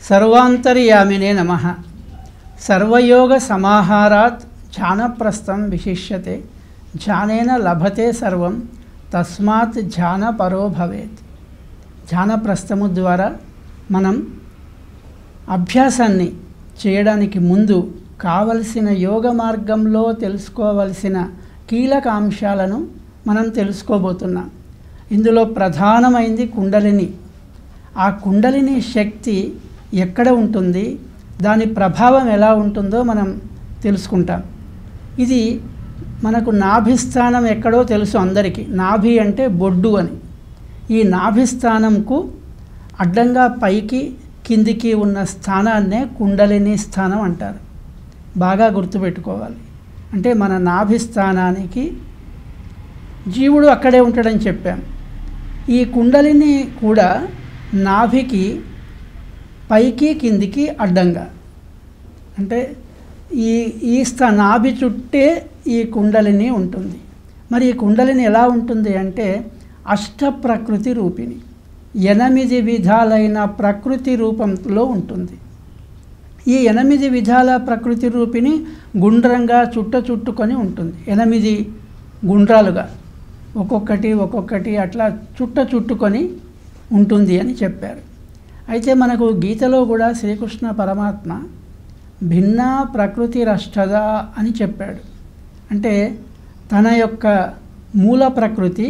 सर्वांतर्यामिने नमः। सर्वयोग समाहारात् ध्यानप्रस्थं विशिष्यते। ध्यानेन लभते सर्वं तस्मात् ध्यानपरो भवेत्। ధ్యానప్రస్థము ద్వారా మనం అభ్యాసాన్ని చేయడానికి ముందు కావలసిన యోగ మార్గంలో తెలుసుకోవలసిన కీలక అంశాలను మనం తెలుసుకోబోతున్నాం. ఇందులో ప్రధానమైంది కుండలిని. ఆ కుండలిని శక్తి ఎక్కడ ఉంటుంది, దాని ప్రభావం ఎలా ఉంటుందో మనం తెలుసుకుంటాం. ఇది మనకు నాభిస్థానం ఎక్కడో తెలుసు అందరికీ. నాభి అంటే బొడ్డు అని. ఈ నాభిస్థానంకు అడ్డంగా పైకి కిందికి ఉన్న స్థానాన్నే కుండలిని స్థానం అంటారు. బాగా గుర్తుపెట్టుకోవాలి. అంటే మన నాభిస్థానానికి జీవుడు అక్కడే ఉంటాడని చెప్పాం. ఈ కుండలిని కూడా నాభికి పైకి కిందికి అడ్డంగా, అంటే ఈ నాభి చుట్టే ఈ కుండలిని ఉంటుంది. మరి ఈ కుండలిని ఎలా ఉంటుంది అంటే అష్ట ప్రకృతి రూపిణి, 8 విధాలైన ప్రకృతి రూపంలో ఉంటుంది. ఈ 8 విధాల ప్రకృతి రూపిణి గుండ్రంగా చుట్టుకొని ఉంటుంది. 8 గుండ్రాలుగా ఒక్కొక్కటి అట్లా చుట్టుకొని ఉంటుంది అని చెప్పారు. అయితే మనకు గీతలో కూడా శ్రీకృష్ణ పరమాత్మ భిన్న ప్రకృతి రష్టద అని చెప్పాడు. అంటే తన యొక్క మూల ప్రకృతి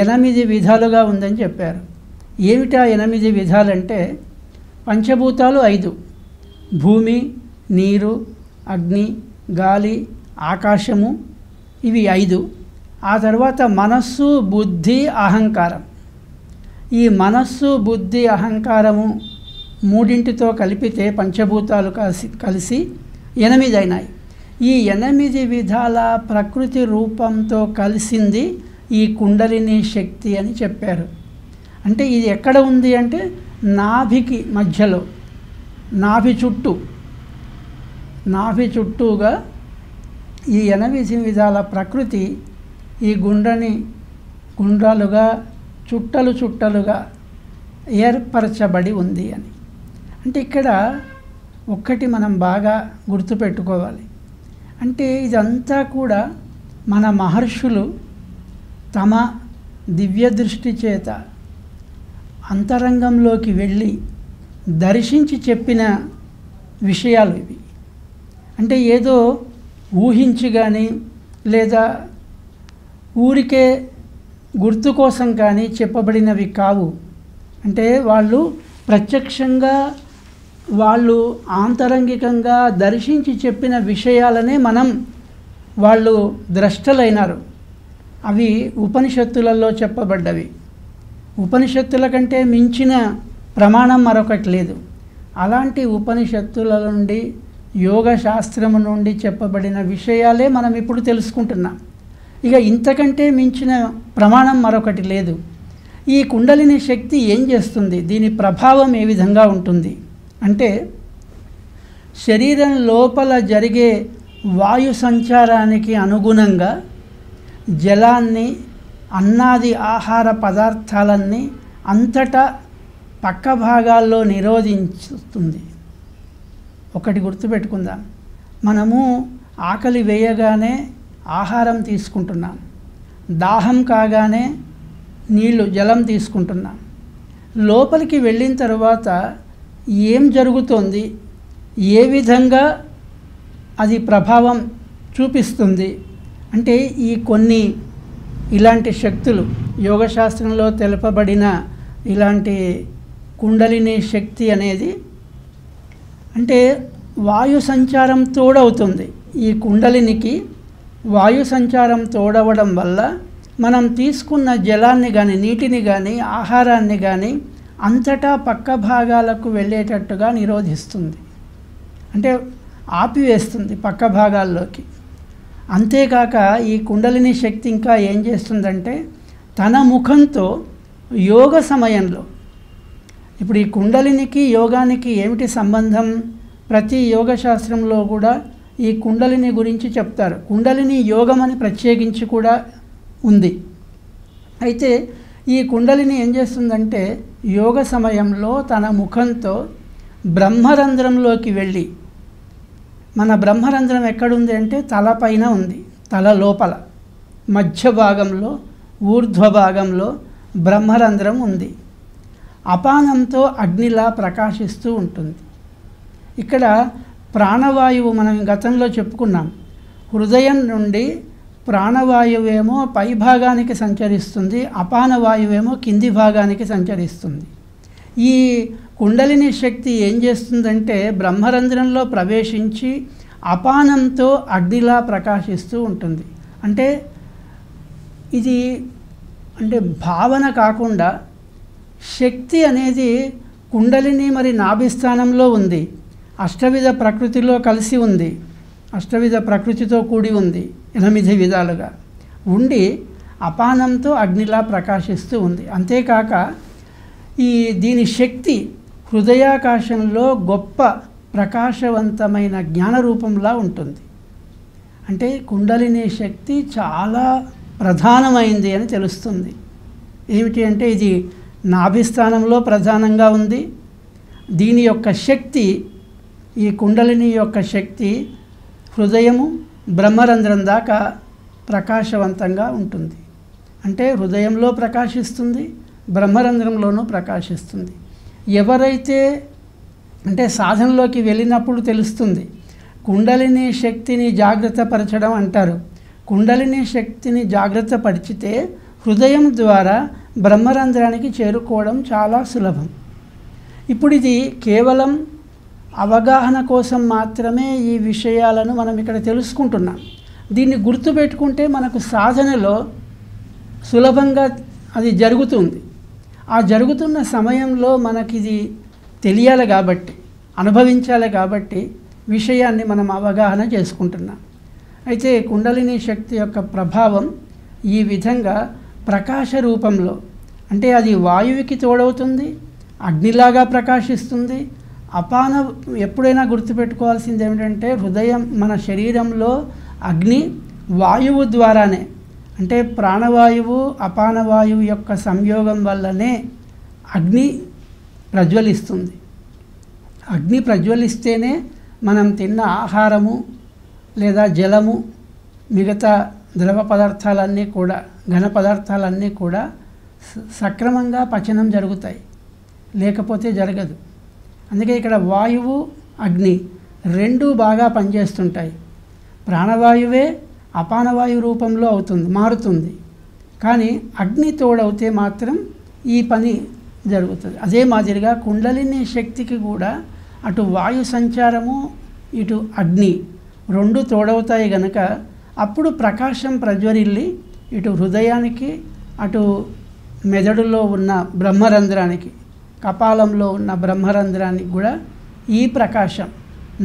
8 విధాలుగా ఉందని చెప్పారు. ఏమిటా 8 విధాలంటే పంచభూతాలు 5: భూమి, నీరు, అగ్ని, గాలి, ఆకాశము, ఇవి 5. ఆ తర్వాత మనస్సు, బుద్ధి, అహంకారం. ఈ మనస్సు, బుద్ధి, అహంకారము మూడింటితో కలిపితే పంచభూతాలు కలిసి 8 అయినాయి. ఈ 8 విధాల ప్రకృతి రూపంతో కలిసింది ఈ కుండలిని శక్తి అని చెప్పారు. అంటే ఇది ఎక్కడ ఉంది అంటే నాభికి మధ్యలో, నాభి చుట్టూగా ఈ 8 విధాల ప్రకృతి ఈ గుండ్రాలుగా చుట్టలుగా ఏర్పరచబడి ఉంది అని. అంటే ఇక్కడ ఒక్కటి మనం బాగా గుర్తుపెట్టుకోవాలి. అంటే ఇదంతా కూడా మన మహర్షులు తమ దివ్య దృష్టి చేత అంతరంగంలోకి వెళ్ళి దర్శించి చెప్పిన విషయాలు ఇవి. అంటే ఏదో ఊహించి కానీ లేదా ఊరికే గుర్తు కోసం కానీ చెప్పబడినవి కావు. అంటే వాళ్ళు ప్రత్యక్షంగా, వాళ్ళు ఆంతరంగికంగా దర్శించి చెప్పిన విషయాలనే వాళ్ళు ద్రష్టలైనారు. అవి ఉపనిషత్తులలో చెప్పబడ్డవి. ఉపనిషత్తుల కంటే మించిన ప్రమాణం మరొకటి లేదు. అలాంటి ఉపనిషత్తుల నుండి, యోగ శాస్త్రము నుండి చెప్పబడిన విషయాలే మనం ఇప్పుడు తెలుసుకుంటున్నాం. ఇక ఇంతకంటే మించిన ప్రమాణం మరొకటి లేదు. ఈ కుండలిని శక్తి ఏం చేస్తుంది, దీని ప్రభావం ఏ విధంగా ఉంటుంది అంటే శరీరం లోపల జరిగే వాయు సంచారానికి అనుగుణంగా జలాన్ని, అన్నాది ఆహార పదార్థాలన్నీ అంతటా పక్క భాగాల్లో నిరోధిస్తుంది. ఒకటి గుర్తుపెట్టుకుందాం, మనము ఆకలి వేయగానే ఆహారం తీసుకుంటున్నాం, దాహం కాగానే జలం తీసుకుంటున్నాం. లోపలికి వెళ్ళిన తర్వాత ఏం జరుగుతోంది, ఏ విధంగా అది ప్రభావం చూపిస్తుంది అంటే ఈ కొన్ని ఇలాంటి శక్తులు, యోగశాస్త్రంలో తెలుపబడిన ఇలాంటి కుండలిని శక్తి అనేది అంటే వాయు సంచారం తోడవుతుంది. ఈ కుండలినికి వాయు సంచారం తోడవడం వల్ల మనం తీసుకున్న జలాన్ని కానీ, నీటిని కానీ, ఆహారాన్ని కానీ అంతటా పక్క భాగాలకు వెళ్ళేటట్టుగా నిరోధిస్తుంది. అంటే ఆపివేస్తుంది పక్క భాగాల్లోకి. అంతేకాక ఈ కుండలిని శక్తి ఇంకా ఏం చేస్తుందంటే తన ముఖంతో యోగ సమయంలో, ఇప్పుడు ఈ కుండలినికి యోగానికి ఏమిటి సంబంధం, ప్రతి యోగ శాస్త్రంలో కూడా ఈ కుండలిని గురించి చెప్తారు. కుండలిని యోగం అని ప్రత్యేకించి కూడా ఉంది. అయితే ఈ కుండలిని ఏం చేస్తుందంటే యోగ సమయంలో తన ముఖంతో బ్రహ్మరంధ్రంలోకి వెళ్ళి, మన బ్రహ్మరంధ్రం ఎక్కడుంది అంటే తలపైన ఉంది, తల లోపల మధ్య భాగంలో ఊర్ధ్వ భాగంలో బ్రహ్మరంధ్రం ఉంది. అపానంతో అగ్నిలా ప్రకాశిస్తూ ఉంటుంది. ఇక్కడ ప్రాణవాయువు మనం గతంలో చెప్పుకున్నాం. హృదయం నుండి ప్రాణవాయువేమో పై భాగానికి సంచరిస్తుంది, అపాన వాయువేమో కింది భాగానికి సంచరిస్తుంది. ఈ కుండలిని శక్తి ఏం చేస్తుందంటే బ్రహ్మరంధ్రంలో ప్రవేశించి అపానంతో అగ్నిలా ప్రకాశిస్తూ ఉంటుంది. అంటే ఇది భావన కాకుండా శక్తి అనేది కుండలిని మరి నాభిస్థానంలో ఉంది, అష్టవిధ ప్రకృతిలో కలిసి ఉంది, అష్టవిధ ప్రకృతితో కూడి ఉంది, 8 విధాలుగా ఉండి అపానంతో అగ్నిలా ప్రకాశిస్తూ ఉంది. అంతేకాక దీని శక్తి హృదయాకాశంలో గొప్ప ప్రకాశవంతమైన జ్ఞాన రూపంలా ఉంటుంది. అంటే కుండలిని శక్తి చాలా ప్రధానమైంది అని తెలుస్తుంది. ఏమిటి అంటే ఇది నాభిస్థానంలో ప్రధానంగా ఉంది. దీని యొక్క శక్తి, ఈ కుండలిని యొక్క శక్తి హృదయము బ్రహ్మరంధ్రం దాకా ప్రకాశవంతంగా ఉంటుంది. అంటే హృదయంలో ప్రకాశిస్తుంది, బ్రహ్మరంధ్రంలోనూ ప్రకాశిస్తుంది. ఎవరైతే అంటే సాధనలోకి వెళ్ళినప్పుడు తెలుస్తుంది. కుండలిని శక్తిని జాగ్రత్తపరచడం అంటారు. కుండలిని శక్తిని జాగ్రత్త పరిచితే హృదయం ద్వారా బ్రహ్మరంధ్రానికి చేరుకోవడం చాలా సులభం. ఇప్పుడు ఇది కేవలం అవగాహన కోసం మాత్రమే ఈ విషయాలను మనం ఇక్కడ తెలుసుకుంటున్నాం. దీన్ని గుర్తుపెట్టుకుంటే మనకు సాధనలో సులభంగా అది జరుగుతుంది. ఆ జరుగుతున్న సమయంలో మనకిది తెలియాలి కాబట్టి, అనుభవించాలి కాబట్టి విషయాన్ని మనం అవగాహన చేసుకుంటున్నాం. అయితే కుండలిని శక్తి యొక్క ప్రభావం ఈ విధంగా ప్రకాశ రూపంలో, అంటే అది వాయువుకి తోడవుతుంది, అగ్నిలాగా ప్రకాశిస్తుంది. అపాన ఎప్పుడైనా గుర్తుపెట్టుకోవాల్సింది ఏమిటంటే హృదయం, మన శరీరంలో అగ్ని వాయువు ద్వారానే, అంటే ప్రాణవాయువు అపానవాయువు యొక్క సంయోగం వల్లనే అగ్ని ప్రజ్వలిస్తుంది. అగ్ని ప్రజ్వలిస్తేనే మనం తిన్న ఆహారము లేదా జలము, మిగతా ద్రవ పదార్థాలన్నీ కూడా, ఘన పదార్థాలన్నీ కూడా సక్రమంగా పచనం జరుగుతాయి, లేకపోతే జరగదు. అందుకే ఇక్కడ వాయువు అగ్ని రెండూ బాగా పనిచేస్తుంటాయి. ప్రాణవాయువే అపానవాయు రూపంలో మారుతుంది, కానీ అగ్ని తోడవుతే మాత్రం ఈ పని జరుగుతుంది. అదే మాదిరిగా కుండలిని శక్తికి కూడా అటు వాయు సంచారము ఇటు అగ్ని రెండు తోడవుతాయి గనక అప్పుడు ప్రకాశం ప్రజ్వరిల్లి ఇటు హృదయానికి అటు మెదడులో ఉన్న బ్రహ్మరంధ్రానికి, కపాలంలో ఉన్న బ్రహ్మరంధ్రానికి కూడా ఈ ప్రకాశం,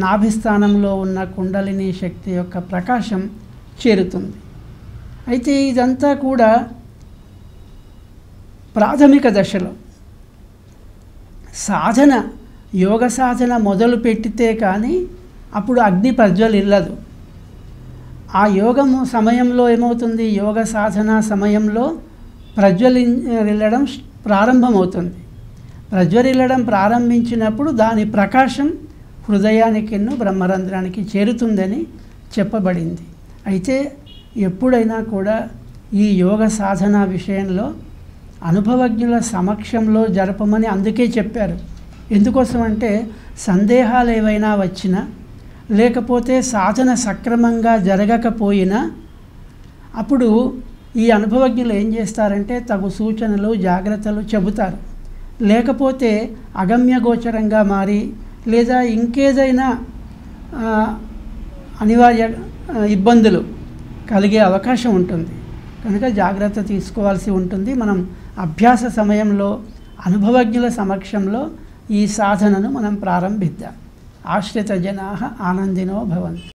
నాభిస్థానంలో ఉన్న కుండలిని శక్తి యొక్క ప్రకాశం చేరుతుంది. అయితే ఇదంతా కూడా ప్రాథమిక దశలో. సాధన, యోగ సాధన మొదలు పెట్టితే కానీ అప్పుడు అగ్ని ప్రజ్వలిల్లదు. ఆ యోగము సమయంలో ఏమవుతుంది, యోగ సాధన సమయంలో ప్రజ్వలిల్లడం ప్రారంభమవుతుంది. ప్రజ్వలిల్లడం ప్రారంభించినప్పుడు దాని ప్రకాశం హృదయానికి, బ్రహ్మరంధ్రానికి చేరుతుందని చెప్పబడింది. అయితే ఎప్పుడైనా కూడా ఈ యోగ సాధన విషయంలో అనుభవజ్ఞుల సమక్షంలో జరపమని అందుకే చెప్పారు. ఎందుకోసమంటే సందేహాలు ఏవైనా వచ్చినా, లేకపోతే సాధన సక్రమంగా జరగకపోయినా అప్పుడు ఈ అనుభవజ్ఞులు ఏం చేస్తారంటే తగు సూచనలు, జాగ్రత్తలు చెబుతారు. లేకపోతే అగమ్యగోచరంగా మారి లేదా ఇంకేదైనా అనివార్య ఇబ్బందులు కలిగే అవకాశం ఉంటుంది. కనుక జాగ్రత్త తీసుకోవాల్సి ఉంటుంది. మనం అభ్యాస సమయంలో అనుభవజ్ఞుల సమక్షంలో ఈ సాధనను మనం ప్రారంభిద్దాం. ఆశ్రిత జనాః ఆనందినో భవంతు.